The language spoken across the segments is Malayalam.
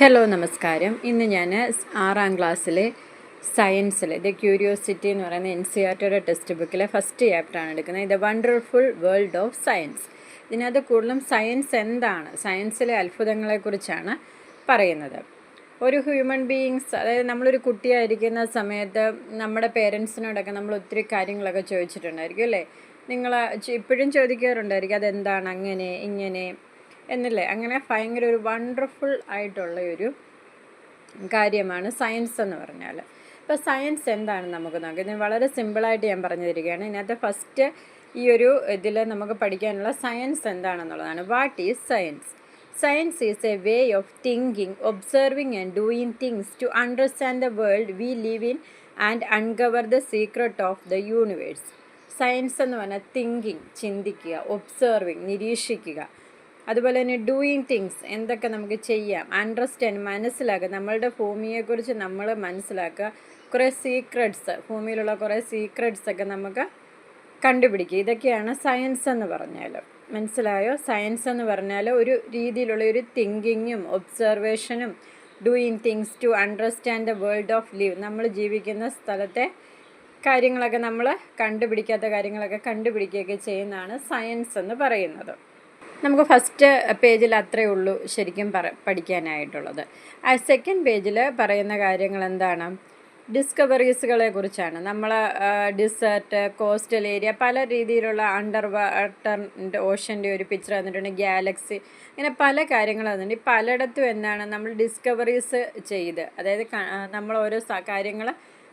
ഹലോ നമസ്കാരം. ഇന്ന് ഞാൻ 6ാം ക്ലാസ്സിലെ സയൻസിലെ ദ ക്യൂരിയോസിറ്റി എന്ന് പറയുന്ന NCERTയുടെ ടെക്സ്റ്റ് ബുക്കിലെ ഫസ്റ്റ് ചാപ്റ്ററാണ് എടുക്കുന്നത്. The wonderful world of science. ഇതിനകത്ത് കൂടുതലും സയൻസ് എന്താണ്, സയൻസിലെ അത്ഭുതങ്ങളെക്കുറിച്ചാണ് പറയുന്നത്. ഒരു ഹ്യൂമൻ ബീയിങ്സ്, അതായത് നമ്മളൊരു കുട്ടിയായിരിക്കുന്ന സമയത്ത് നമ്മുടെ പേരൻസിനോടൊക്കെ നമ്മൾ ഒത്തിരി കാര്യങ്ങളൊക്കെ ചോദിച്ചിട്ടുണ്ടായിരിക്കും അല്ലേ? നിങ്ങൾ ഇപ്പോഴും ചോദിക്കാറുണ്ടായിരിക്കും അതെന്താണ് അങ്ങനെ ഇങ്ങനെ എന്നല്ലേ. അങ്ങനെ ഭയങ്കര ഒരു വണ്ടർഫുൾ ആയിട്ടുള്ള ഒരു കാര്യമാണ് സയൻസ് എന്ന് പറഞ്ഞാൽ. ഇപ്പോൾ സയൻസ് എന്താണ് നമുക്ക് നോക്കാം. ഇതിന് വളരെ സിമ്പിളായിട്ട് ഞാൻ പറഞ്ഞു തരികയാണ്. ഇതിനകത്ത് ഫസ്റ്റ് ഈ ഒരു ഇതിൽ നമുക്ക് പഠിക്കാനുള്ള സയൻസ് എന്താണെന്നുള്ളതാണ്. What is science? Science is a way of thinking, observing and doing things to understand the world we live in and uncover the secret of the universe. Science എന്ന് പറഞ്ഞാൽ തിങ്കിങ്, ചിന്തിക്കുക, ഒബ്സർവിങ്, നിരീക്ഷിക്കുക, അതുപോലെ തന്നെ ഡൂയിങ് തിങ്സ്, എന്തൊക്കെ നമുക്ക് ചെയ്യാം, അണ്ടർസ്റ്റാൻഡ്, മനസ്സിലാക്കുക, നമ്മളുടെ ഭൂമിയെക്കുറിച്ച് നമ്മൾ മനസ്സിലാക്കുക, കുറേ സീക്രട്സ്, ഭൂമിയിലുള്ള കുറേ സീക്രട്സൊക്കെ നമുക്ക് കണ്ടുപിടിക്കുക. ഇതൊക്കെയാണ് സയൻസ് എന്ന് പറഞ്ഞാൽ. മനസ്സിലായോ? സയൻസ് എന്ന് പറഞ്ഞാൽ ഒരു രീതിയിലുള്ള ഒരു തിങ്കിങ്ങും ഒബ്സർവേഷനും doing things to understand the world of live, നമ്മൾ ജീവിക്കുന്ന സ്ഥലത്തെ കാര്യങ്ങളൊക്കെ, നമ്മൾ കണ്ടുപിടിക്കാത്ത കാര്യങ്ങളൊക്കെ കണ്ടുപിടിക്കുകയൊക്കെ ചെയ്യുന്നതാണ് സയൻസ് എന്ന് പറയുന്നത്. നമുക്ക് ഫസ്റ്റ് പേജിൽ അത്രയേ ഉള്ളൂ ശരിക്കും പഠിക്കാനായിട്ടുള്ളത്. സെക്കൻഡ് പേജിൽ പറയുന്ന കാര്യങ്ങൾ എന്താണ്? ഡിസ്കവറീസുകളെ കുറിച്ചാണ്. നമ്മൾ ഡിസേർട്ട്, കോസ്റ്റൽ ഏരിയ, പല രീതിയിലുള്ള അണ്ടർ വാട്ടർ ഓഷൻ്റെ ഒരു പിക്ചർ തന്നിട്ടുണ്ട്, ഗാലക്സി, ഇങ്ങനെ പല കാര്യങ്ങൾ തന്നിട്ടുണ്ട്. ഈ പലയിടത്തും എന്താണ് നമ്മൾ ഡിസ്കവറീസ് ചെയ്ത്, അതായത് നമ്മൾ ഓരോ കാര്യങ്ങൾ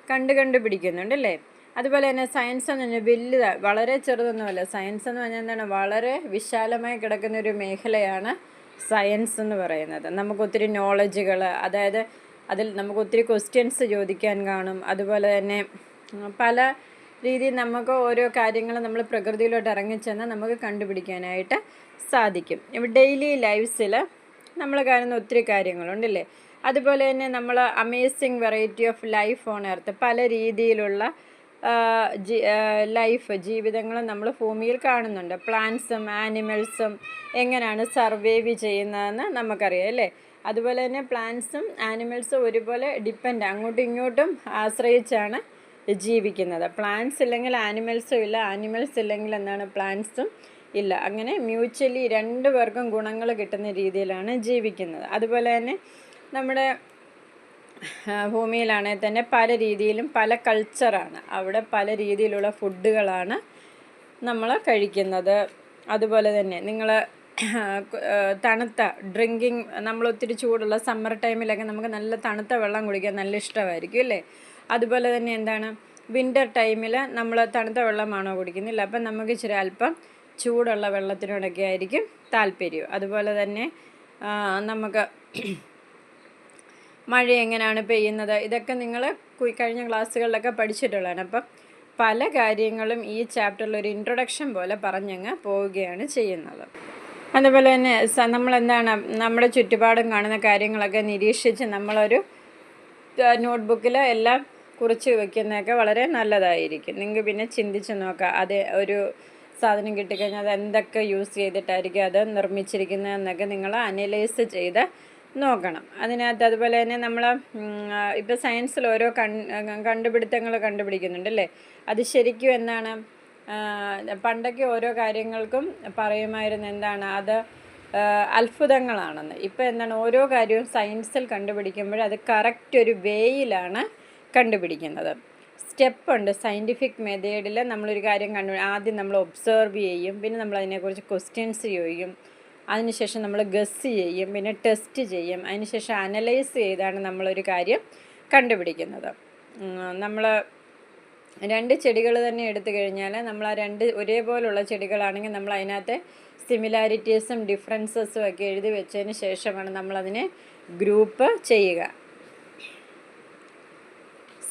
കണ്ടുപിടിക്കുന്നുണ്ട് അല്ലേ? അതുപോലെ തന്നെ സയൻസ് എന്ന് പറഞ്ഞാൽ വലുതാണ്, വളരെ ചെറുതൊന്നുമല്ല. സയൻസ് എന്ന് പറഞ്ഞാൽ എന്താണ്, വളരെ വിശാലമായി കിടക്കുന്ന ഒരു മേഖലയാണ് സയൻസ് എന്ന് പറയുന്നത്. നമുക്കൊത്തിരി നോളജുകൾ, അതായത് അതിൽ നമുക്കൊത്തിരി ക്വസ്റ്റ്യൻസ് ചോദിക്കാൻ കാണും. അതുപോലെ തന്നെ പല രീതിയിൽ നമുക്ക് ഓരോ കാര്യങ്ങൾ നമ്മൾ പ്രകൃതിയിലോട്ട് ഇറങ്ങിച്ചെന്നാൽ നമുക്ക് കണ്ടുപിടിക്കാനായിട്ട് സാധിക്കും. ഇപ്പോൾ ഡെയിലി ലൈഫ്സിൽ നമ്മൾ കാണുന്ന ഒത്തിരി കാര്യങ്ങളുണ്ടല്ലേ. അതുപോലെ തന്നെ നമ്മൾ amazing variety of life on earth, പല രീതിയിലുള്ള ജീവിതങ്ങളും നമ്മൾ ഭൂമിയിൽ കാണുന്നുണ്ട്. പ്ലാന്റ്സും ആനിമൽസും എങ്ങനെയാണ് സർവൈവ് ചെയ്യുന്നതെന്ന് നമുക്കറിയാം അല്ലേ. അതുപോലെ തന്നെ പ്ലാന്റ്സും ആനിമൽസും ഒരുപോലെ ഡിപ്പെൻഡ്, അങ്ങോട്ടും ഇങ്ങോട്ടും ആശ്രയിച്ചാണ് ജീവിക്കുന്നത്. പ്ലാന്റ്സ് ഇല്ലെങ്കിൽ ആനിമൽസും ഇല്ല, ആനിമൽസ് ഇല്ലെങ്കിൽ എന്താണ്, പ്ലാന്റ്സും ഇല്ല. അങ്ങനെ മ്യൂച്വലി രണ്ടു പേർക്കും ഗുണങ്ങൾ കിട്ടുന്ന രീതിയിലാണ് ജീവിക്കുന്നത്. അതുപോലെ തന്നെ നമ്മുടെ ഭൂമിയിലാണെങ്കിൽ തന്നെ പല രീതിയിലും പല കൾച്ചറാണ്, അവിടെ പല രീതിയിലുള്ള ഫുഡുകളാണ് നമ്മൾ കഴിക്കുന്നത്. അതുപോലെ തന്നെ നിങ്ങൾ തണുത്ത ഡ്രിങ്കിങ്, നമ്മൾ ഒത്തിരി ചൂടുള്ള സമ്മർ ടൈമിലൊക്കെ നമുക്ക് നല്ല തണുത്ത വെള്ളം കുടിക്കാൻ നല്ല ഇഷ്ടമായിരിക്കും അല്ലേ. അതുപോലെ തന്നെ എന്താണ്, വിൻ്റർ ടൈമിൽ നമ്മൾ തണുത്ത വെള്ളമാണോ കുടിക്കുന്നില്ല, അപ്പം നമുക്ക് ഇച്ചിരി അല്പം ചൂടുള്ള വെള്ളത്തിനോടൊക്കെ ആയിരിക്കും താല്പര്യം. അതുപോലെ തന്നെ നമുക്ക് മഴ എങ്ങനെയാണ് പെയ്യുന്നത്, ഇതൊക്കെ നിങ്ങൾ കഴിഞ്ഞ ക്ലാസ്സുകളിലൊക്കെ പഠിച്ചിട്ടുള്ളതാണ്. അപ്പം പല കാര്യങ്ങളും ഈ ചാപ്റ്ററിൽ ഒരു ഇൻട്രൊഡക്ഷൻ പോലെ പറഞ്ഞങ്ങ് പോവുകയാണ് ചെയ്യുന്നത്. അതുപോലെ തന്നെ നമ്മളെന്താണ്, നമ്മുടെ ചുറ്റുപാടും കാണുന്ന കാര്യങ്ങളൊക്കെ നിരീക്ഷിച്ച് നമ്മളൊരു നോട്ട്ബുക്കിൽ എല്ലാം കുറിച്ച് വയ്ക്കുന്നതൊക്കെ വളരെ നല്ലതായിരിക്കും. നിങ്ങൾക്ക് പിന്നെ ചിന്തിച്ച് നോക്കാം, അത് ഒരു സാധനം കിട്ടിക്കഴിഞ്ഞാൽ അത് എന്തൊക്കെ യൂസ് ചെയ്തിട്ടായിരിക്കും അത് നിർമ്മിച്ചിരിക്കുന്നതെന്നൊക്കെ നിങ്ങൾ അനലൈസ് ചെയ്ത് നോക്കണം. അതിനകത്ത് അതുപോലെ തന്നെ നമ്മൾ ഇപ്പോൾ സയൻസിൽ ഓരോ കണ്ടുപിടുത്തങ്ങൾ കണ്ടുപിടിക്കുന്നുണ്ട് അല്ലേ. അത് ശരിക്കും എന്താണ്, പണ്ടൊക്കെ ഓരോ കാര്യങ്ങൾക്കും പറയുമായിരുന്നു എന്താണ്, അത് അത്ഭുതങ്ങളാണെന്ന്. ഇപ്പോൾ എന്താണ്, ഓരോ കാര്യവും സയൻസിൽ കണ്ടുപിടിക്കുമ്പോൾ അത് കറക്റ്റ് ഒരു വേയിലാണ് കണ്ടുപിടിക്കുന്നത്. സ്റ്റെപ്പുണ്ട് സയൻറ്റിഫിക് മെത്തേഡിൽ. നമ്മളൊരു കാര്യം ആദ്യം നമ്മൾ ഒബ്സർവ് ചെയ്യും, പിന്നെ നമ്മൾ അതിനെക്കുറിച്ച് ക്വസ്റ്റ്യൻസ് ചോദിക്കും, അതിനുശേഷം നമ്മൾ ഗസ് ചെയ്യും, പിന്നെ ടെസ്റ്റ് ചെയ്യും, അതിനുശേഷം അനലൈസ് ചെയ്താണ് നമ്മളൊരു കാര്യം കണ്ടുപിടിക്കുന്നത്. നമ്മൾ രണ്ട് ചെടികൾ തന്നെ എടുത്തു കഴിഞ്ഞാൽ നമ്മൾ ആ രണ്ട് ഒരേപോലുള്ള ചെടികളാണെങ്കിൽ നമ്മൾ അതിനകത്തെ സിമിലാരിറ്റീസും ഡിഫറൻസസും ഒക്കെ എഴുതി വെച്ചതിന് ശേഷമാണ് നമ്മളതിനെ ഗ്രൂപ്പ് ചെയ്യുക.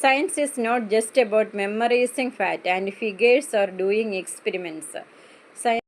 Science is not just about memorizing fact and figures or doing experiments.